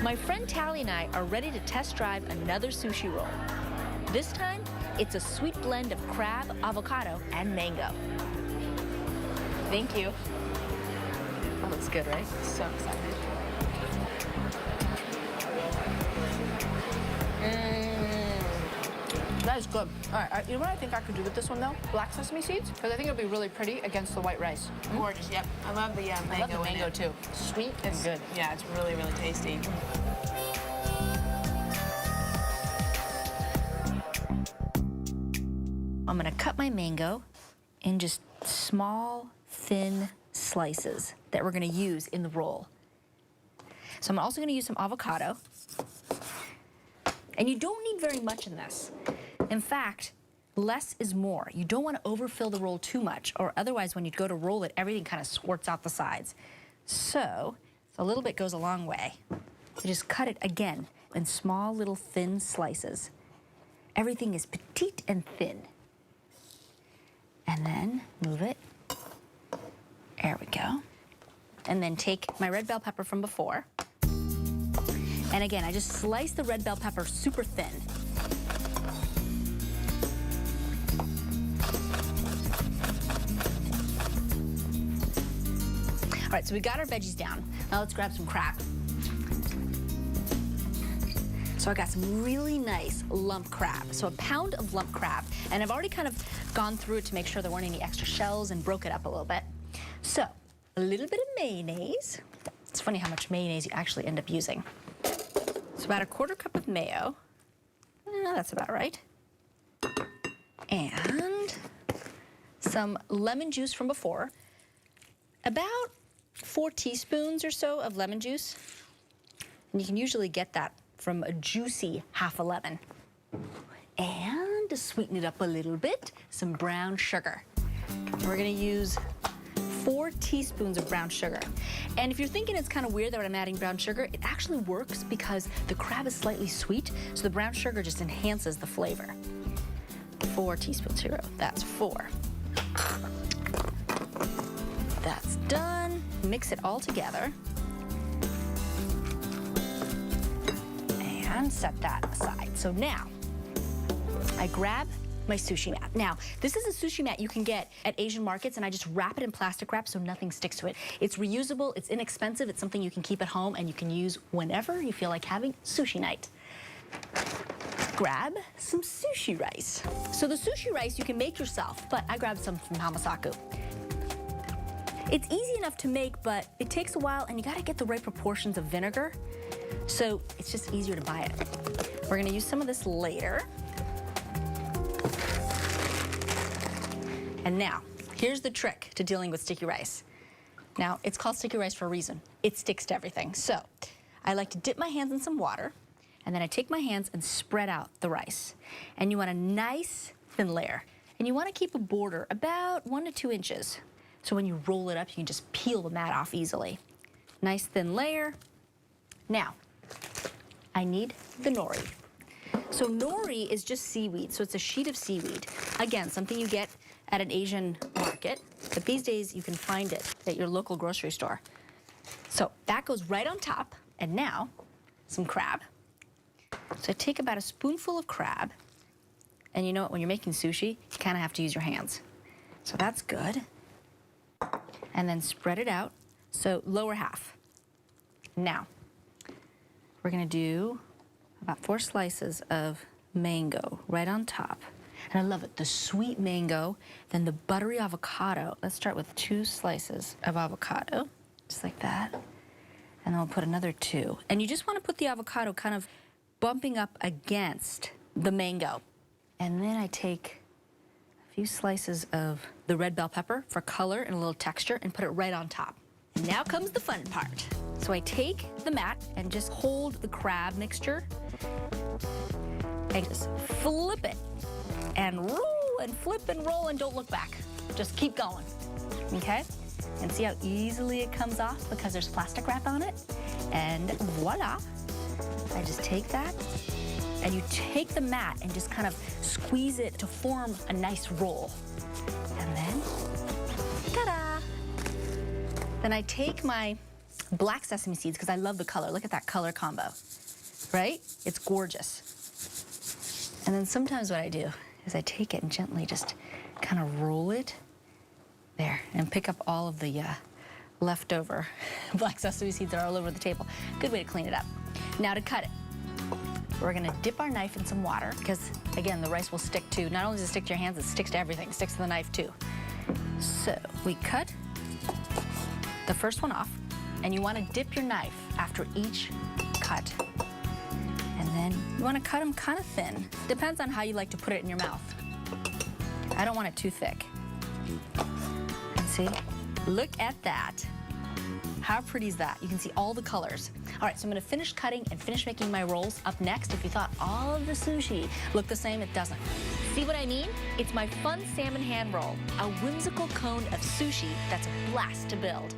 My friend Tally and I are ready to test drive another sushi roll. This time, it's a sweet blend of crab, avocado, and mango. Thank you. That looks good, right? So excited. That is good. All right, you know what I think I could do with this one, though? Black sesame seeds, because I think it'll be really pretty against the white rice. Gorgeous, yep. I love the mango. I love the mango, too. Sweet and good. Yeah, it's really, really tasty. I'm gonna cut my mango in just small, thin slices that we're gonna use in the roll. So I'm also gonna use some avocado. And you don't need very much in this. In fact, less is more. You don't want to overfill the roll too much, or otherwise when you go to roll it, everything kind of squirts out the sides. So a little bit goes a long way. You just cut it again in small little thin slices. Everything is petite and thin. And then move it. There we go. And then take my red bell pepper from before. And again, I just slice the red bell pepper super thin. All right, so we got our veggies down. Now let's grab some crab. So I got some really nice lump crab. So a pound of lump crab. And I've already kind of gone through it to make sure there weren't any extra shells and broke it up a little bit. So a little bit of mayonnaise. It's funny how much mayonnaise you actually end up using. So about a quarter cup of mayo. That's about right. And some lemon juice from before. About 4 teaspoons or so of lemon juice. And you can usually get that from a juicy half a lemon. And to sweeten it up a little bit, some brown sugar. We're gonna use 4 teaspoons of brown sugar. And if you're thinking it's kind of weird that I'm adding brown sugar, it actually works because the crab is slightly sweet, so the brown sugar just enhances the flavor. 4 teaspoons, here we go. That's 4. That's done. Mix it all together. And set that aside. So now, I grab my sushi mat. Now, this is a sushi mat you can get at Asian markets, and I just wrap it in plastic wrap so nothing sticks to it. It's reusable, it's inexpensive, it's something you can keep at home and you can use whenever you feel like having sushi night. Grab some sushi rice. So the sushi rice you can make yourself, but I grabbed some from Hamasaku. It's easy enough to make, but it takes a while and you gotta get the right proportions of vinegar. So it's just easier to buy it. We're gonna use some of this later. And now, here's the trick to dealing with sticky rice. Now, it's called sticky rice for a reason. It sticks to everything. So I like to dip my hands in some water, and then I take my hands and spread out the rice. And you want a nice thin layer. And you want to keep a border about 1 to 2 inches. So when you roll it up, you can just peel the mat off easily. Nice thin layer. Now, I need the nori. So nori is just seaweed, so it's a sheet of seaweed. Again, something you get at an Asian market, but these days you can find it at your local grocery store. So that goes right on top, and now some crab. So I take about a spoonful of crab, and you know what, when you're making sushi, you kind of have to use your hands. So that's good. And then spread it out, so lower half. Now, we're gonna do about 4 slices of mango right on top. And I love it, the sweet mango, then the buttery avocado. Let's start with 2 slices of avocado, just like that. And then we'll put another 2. And you just want to put the avocado kind of bumping up against the mango. And then I take a few slices of the red bell pepper for color and a little texture and put it right on top. And now comes the fun part. So I take the mat and just hold the crab mixture and just flip it. And roll and flip and roll and don't look back. Just keep going, okay? And see how easily it comes off because there's plastic wrap on it? And voila, I just take that and you take the mat and just kind of squeeze it to form a nice roll. And then, ta-da! Then I take my black sesame seeds because I love the color. Look at that color combo, right? It's gorgeous. And then sometimes what I do is I take it and gently just kind of roll it there and pick up all of the leftover black sesame seeds that are all over the table. Good way to clean it up. Now to cut it. We're gonna dip our knife in some water because, again, the rice will stick to, not only does it stick to your hands, it sticks to everything. It sticks to the knife too. So we cut the first one off, and you wanna dip your knife after each cut. And then you wanna cut them kind of thin. Depends on how you like to put it in your mouth. I don't want it too thick. And see, look at that. How pretty is that? You can see all the colors. All right, so I'm gonna finish cutting and finish making my rolls. Up next, if you thought all of the sushi looked the same, it doesn't. See what I mean? It's my fun salmon hand roll, a whimsical cone of sushi that's a blast to build.